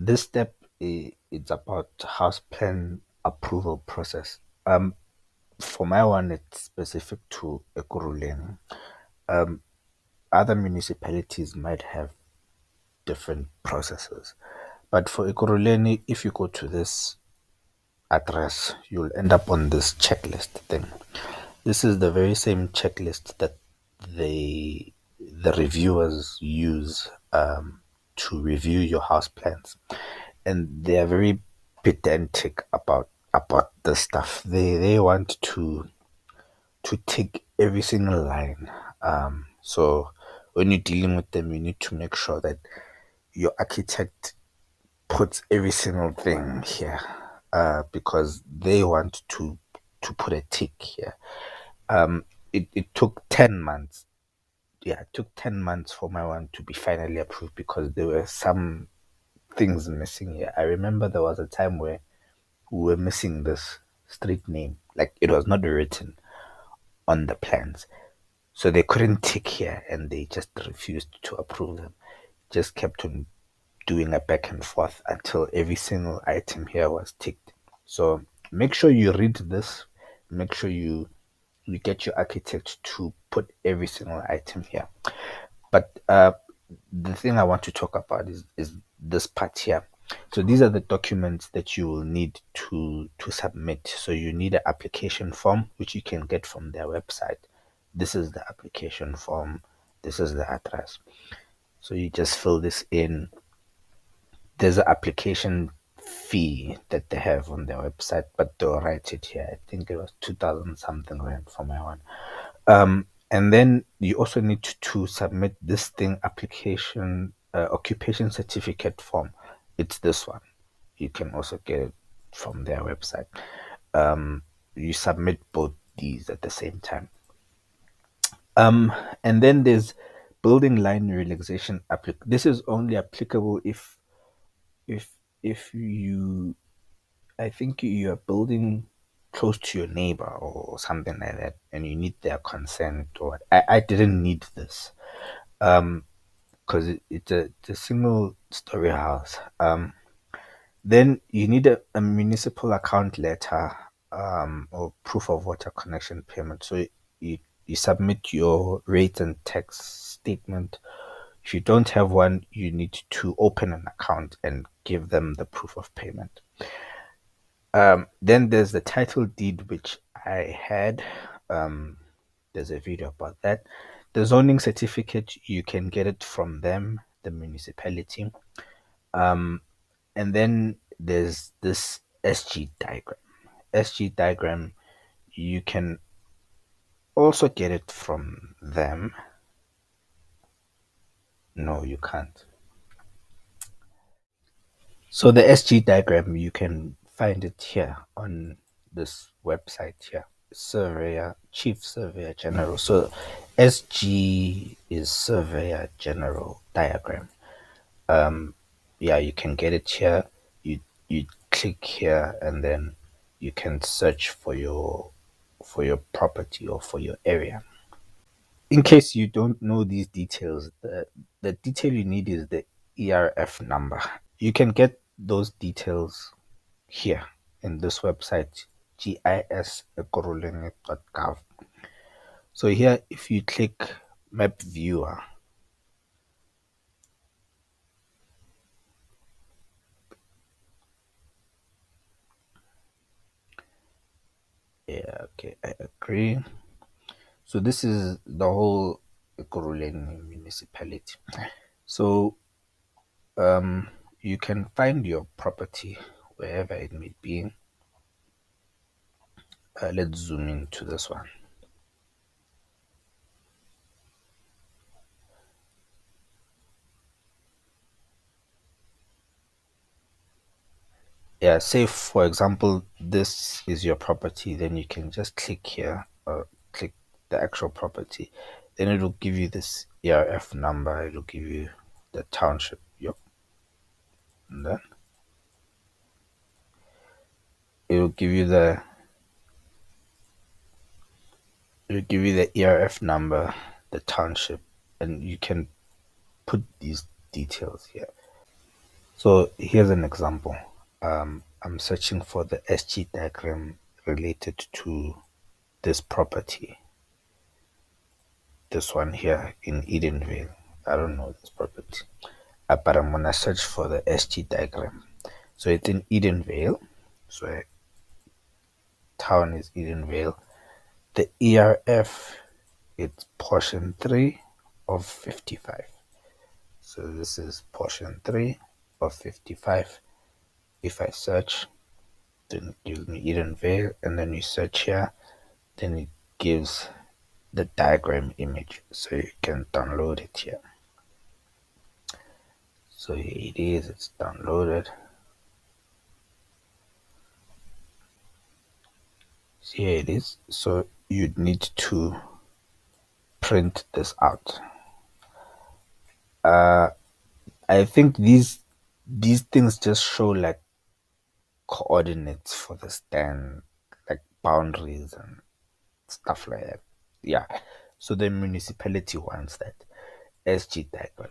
this step it's about house plan approval process. For my one, it's specific to Ekurhuleni. Other municipalities might have different processes, but for Ekurhuleni, if you go to this address, you'll end up on this checklist thing. This is the very same checklist that the reviewers use to review your house plans, and they are very pedantic about this stuff. They want to tick every single line. So when you're dealing with them, you need to make sure that your architect puts every single thing here, because they want to put a tick here. It took 10 months. Yeah, it took 10 months for my one to be finally approved because there were some things missing here. I remember there was a time where we were missing this street name, like it was not written on the plans. So they couldn't tick here and they just refused to approve them. Just kept on doing a back and forth until every single item here was ticked. So make sure you read this. Make sure you get your architect to put every single item here. But the thing I want to talk about is this part here. So these are the documents that you will need to submit. So you need an application form, which you can get from their website. This is the application form. This is the address. So you just fill this in. There's an application fee that they have on their website, but they'll write it here. I think it was 2000 something rand for my one. And then you also need to submit this thing application occupation certificate form. It's this one. You can also get it from their website. You submit both these at the same time. And then there's building line relaxation this is only applicable if if you I think you are building close to your neighbor or something like that, and you need their consent. Or I didn't need this because it's a single story house. Then you need a municipal account letter or proof of water connection payment. So you submit your rate and tax statement. If you don't have one, you need to open an account and give them the proof of payment. Then there's the title deed, which I had. There's a video about that. The zoning certificate, you can get it from them, the municipality. And then there's this SG diagram. SG diagram, you can also get it from them. No, you can't. So the SG diagram, you can find it here on this website here. Surveyor, Chief Surveyor General. So SG is Surveyor General diagram. Yeah, you can get it here. You click here and then you can search for your property or for your area. In case you don't know these details, the detail you need is the ERF number. You can get those details here in this website, gis.ekurhuleni.gov. So here, if you click Map Viewer, yeah, okay, I agree. So this is the whole Ekurhuleni municipality. So you can find your property wherever it may be. Let's zoom into this one. Yeah, say for example this is your property, then you can just click here or click the actual property, then it will give you this ERF number, it will give you the township. Yep. And then it will give you the ERF number, the township, and you can put these details here. So here's an example. I'm searching for the SG diagram related to this property, this one here in Edenvale. I don't know this property, but I'm gonna search for the SG diagram. So it's in Edenvale. So town is Edenvale. The ERF, it's portion 3 of 55. So this is portion 3 of 55. If I search, then it gives me Edenvale, and then you search here, then it gives the diagram image, so you can download it here. So here it is, it's downloaded. So here it is. So you'd need to print this out. I think these things just show like coordinates for the stand, like boundaries and stuff like that. Yeah. So the municipality wants that SG diagram.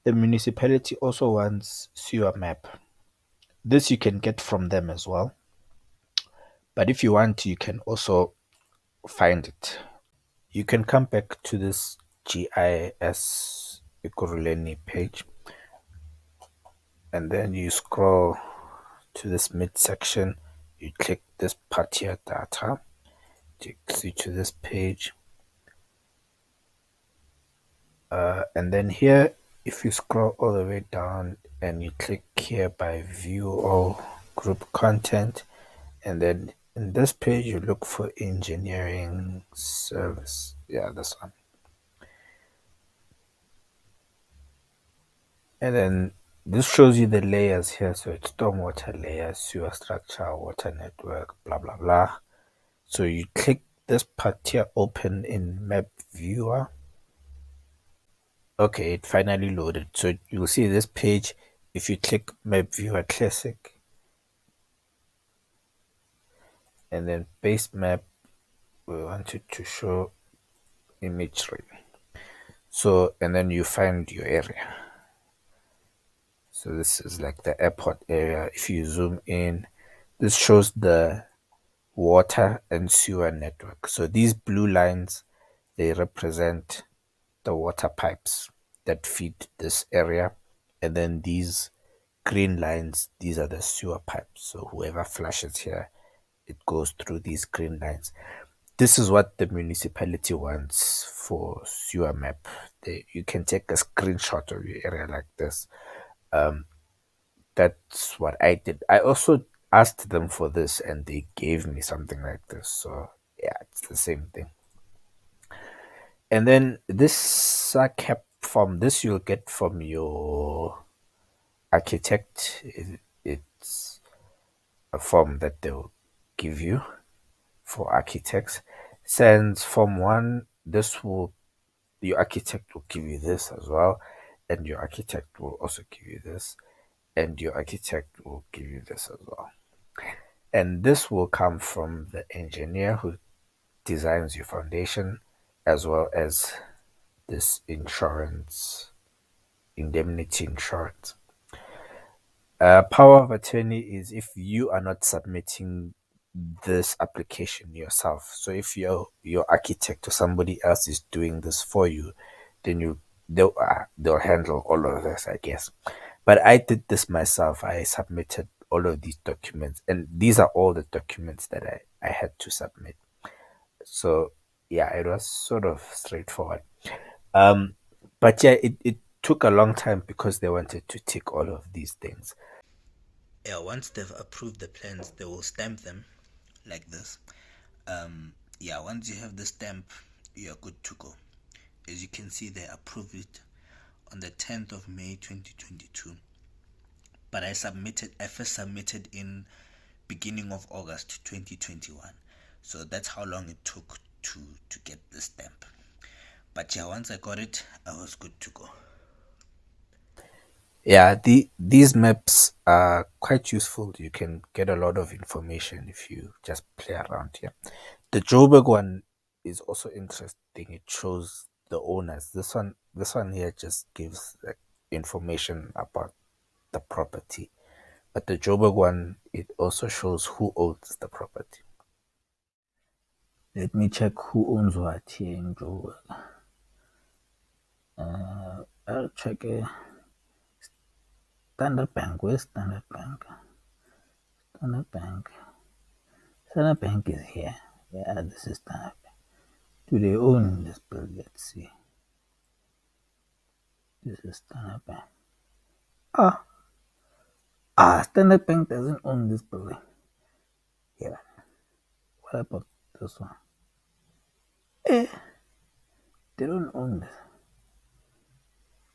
The municipality also wants sewer map. This you can get from them as well. But if you want, you can also find it. You can come back to this GIS Ekurhuleni page, and then you scroll to this midsection. You click this part here, data. Takes you to this page. And then here, if you scroll all the way down and you click here by view all group content, and then in this page you look for engineering service. Yeah, this one. And then this shows you the layers here. So it's stormwater layer, sewer structure, water network, blah blah blah. So you click this part here, open in map viewer. Okay, it finally loaded. So you'll see this page. If you click map viewer classic and then base map, we want it to show imagery. So and then you find your area. So this is like the airport area. If you zoom in, this shows the water and sewer network. So these blue lines, they represent the water pipes that feed this area. And then these green lines, these are the sewer pipes. So whoever flushes here, it goes through these green lines. This is what the municipality wants for sewer map. You can take a screenshot of your area like this. That's what I did. I also asked them for this and they gave me something like this. So yeah, it's the same thing. And then this cap form, this you'll get from your architect. It's a form that they'll give you for architects. Since form 1, this will your architect will give you this as well, and your architect will also give you this, and your architect will give you this as well. And this will come from the engineer who designs your foundation, as well as this insurance, indemnity insurance. Power of attorney is if you are not submitting this application yourself. So if your architect or somebody else is doing this for you, then they'll handle all of this, I guess. But I did this myself. I submitted all of these documents, and these are all the documents that I had to submit. So yeah, it was sort of straightforward. Um, but yeah, it took a long time because they wanted to tick all of these things. Yeah, once they've approved the plans, they will stamp them like this. Yeah, once you have the stamp, you're good to go. As you can see, they approved it on the 10th of May 2022. But I first submitted in beginning of August 2021. So that's how long it took to get the stamp. But yeah, once I got it, I was good to go. Yeah, these maps are quite useful. You can get a lot of information if you just play around here. The Joburg one is also interesting. It shows the owners. This one here just gives like information about the property. But the Joburg one, it also shows who owns the property. Let me check who owns what here in Joburg. I'll check Standard Bank. Where's Standard Bank? Standard Bank. Standard Bank is here. Yeah, this is Standard Bank. Do they own this building? Let's see. This is Standard Bank. Standard Bank doesn't own this building. Yeah. What about this one? They don't own this.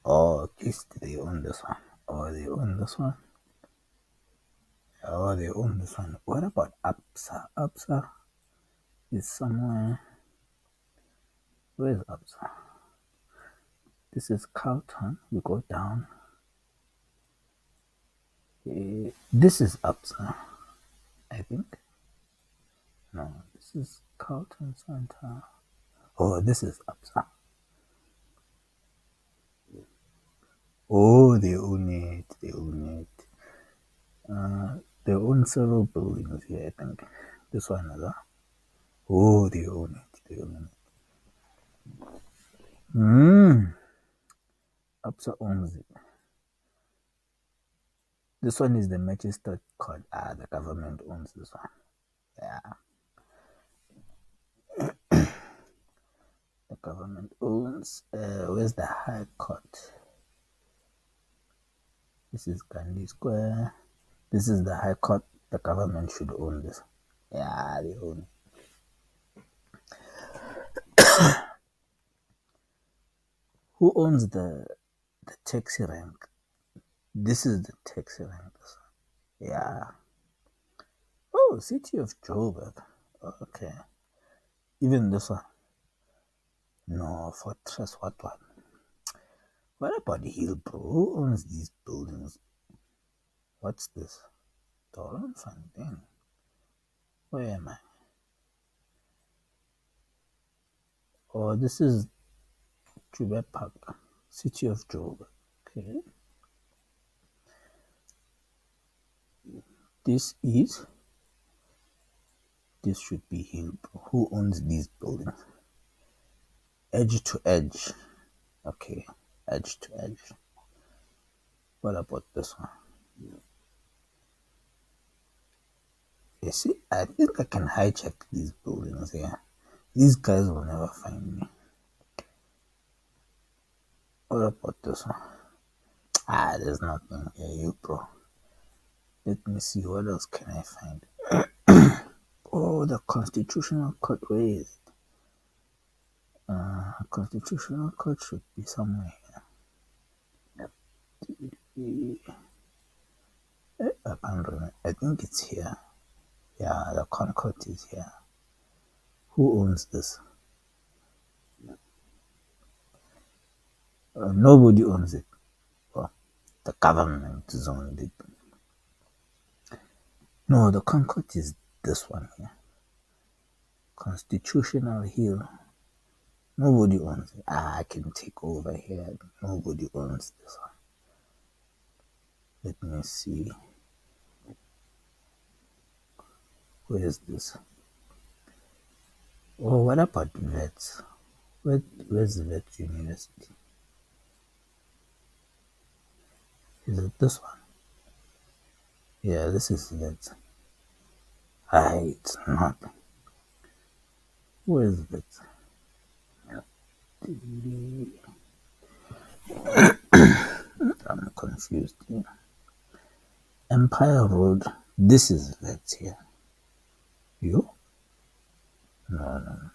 Oh, at least they own this one. Oh, they own this one. Oh, they own this one. What about APSA? APSA is somewhere. Where is APSA? This is Carlton. We go down. This is APSA, I think. No, this is Carlton Center. Oh, this is APSA. Oh, they own it. They own it. They own several buildings here, I think. This one is Oh, they own it. They own it. APSA owns it. This one is the magistrate court. The government owns this one. Yeah. The government owns. Where's the High Court? This is Gandhi Square. This is the High Court. The government should own this. Yeah, they own it. Who owns the taxi rank? This is the taxi rank. Yeah. Oh, City of Joburg. Okay. Even this one. No, Fortress, what one? What about Hillbro? Who owns these buildings? What's this? Doornfontein. Where am I? Oh, this is Joburg Park. City of Joburg. Okay. This should be Hillbro. Who owns these buildings? Edge to edge. Okay. Edge to edge. What about this one? You see, I think I can hijack these buildings here. These guys will never find me. What about this one? There's nothing here, you bro. Let me see, what else can I find? Oh, the Constitutional Court, where is it? Constitutional Court should be somewhere here. I can't remember. I think it's here. Yeah, the Concord is here. Who owns this? Nobody owns it. Well, the government is owned it. No, the Concord is this one here. Constitutional Hill. Nobody owns it. I can take over here. Nobody owns this one. Let me see. Where is this? Oh, what about Vets? Where's Vets University? Is it this one? Yeah, this is Vets. It's not. Where is Vets? I'm confused here. Empire Road. This is Vets here. You? No.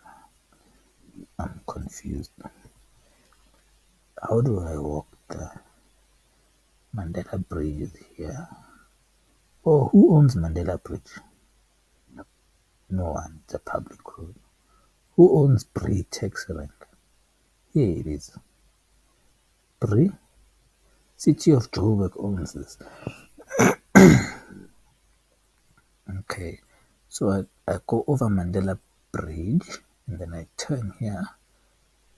I'm confused. How do I walk there? Mandela Bridge is here. Oh, who owns Mandela Bridge? No one. It's a public road. Who owns Bree Taxi Rank? Here it is. Bree? City of Joburg owns this. Okay. So I go over Mandela Bridge and then I turn here,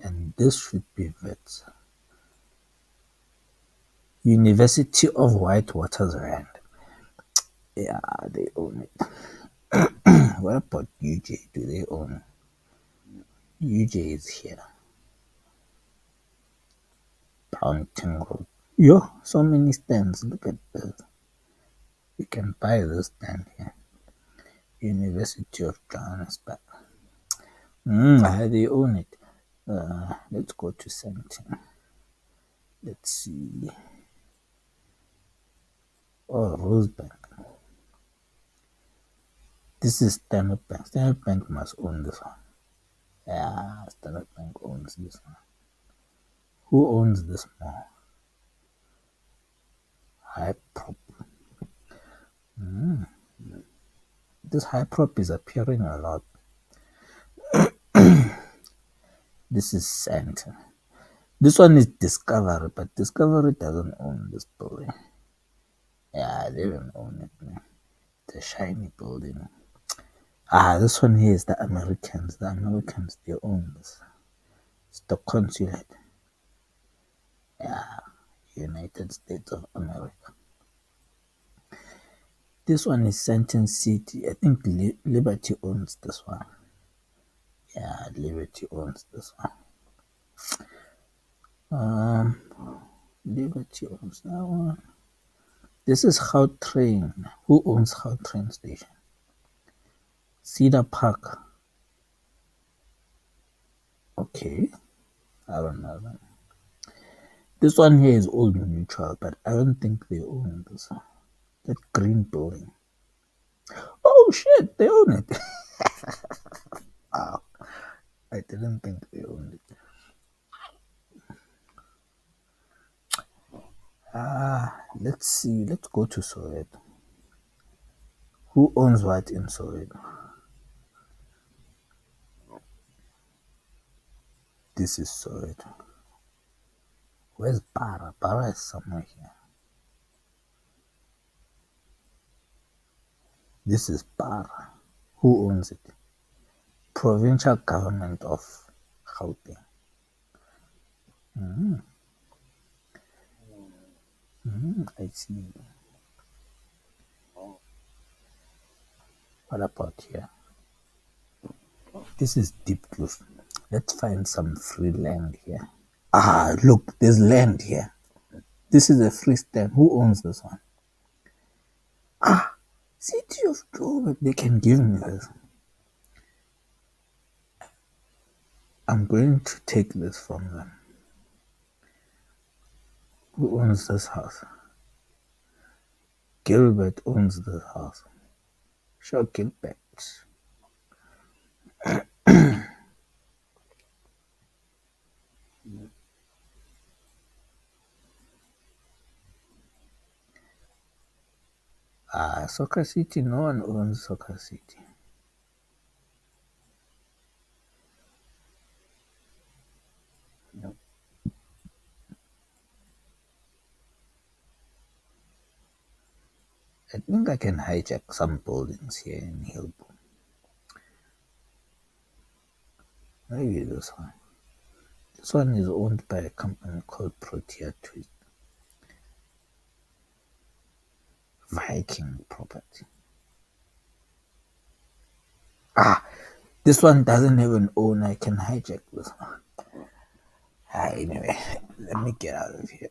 and this should be Vets. University of Witwatersrand. Yeah, they own it. What about UJ? Do they own? UJ is here. Brownton Road. Yo, so many stands. Look at this. You can buy this stand here. University of Johannesburg. They own it. Let's go to something. Let's see. Oh, Rosebank. This is Standard Bank. Standard Bank must own this one. Yeah, Standard Bank owns this one. Who owns this more? High Prop. This High Prop is appearing a lot. This is Center. This one is Discovery, but Discovery doesn't own this building. Yeah, they don't own it, man. It's a shiny building. This one here is the Americans. The Americans, they own this. It's the consulate. Yeah, United States of America. This one is Sentence City. I think Liberty owns this one. Yeah, Liberty owns this one. Liberty owns that one. This is Gautrain. Who owns Gautrain Station? Cedar Park. Okay. I don't know. This one here is Old Mutual, but I don't think they own this one. That green building. Oh shit, they own it. Wow. I didn't think they owned it. Let's see. Let's go to Soweto. Who owns what in Soweto? This is Soweto. Where's Para? Para is somewhere here. This is Para. Who owns it? Provincial Government of Gauteng. I see. What about here? This is Deep Kloof. Let's find some free land here. Look, there's land here. This is a free stand. Who owns this one? City of Joburg. They can give me this. I'm going to take this from them. Who owns this house? Gilbert owns this house. Sure, Gilbert. Soccer City. No one owns Soccer City. No. I think I can hijack some buildings here in Hillbrook. Maybe this one. This one is owned by a company called Protea Twist. Viking property. This one doesn't have an owner. I can hijack this one. Anyway, let me get out of here.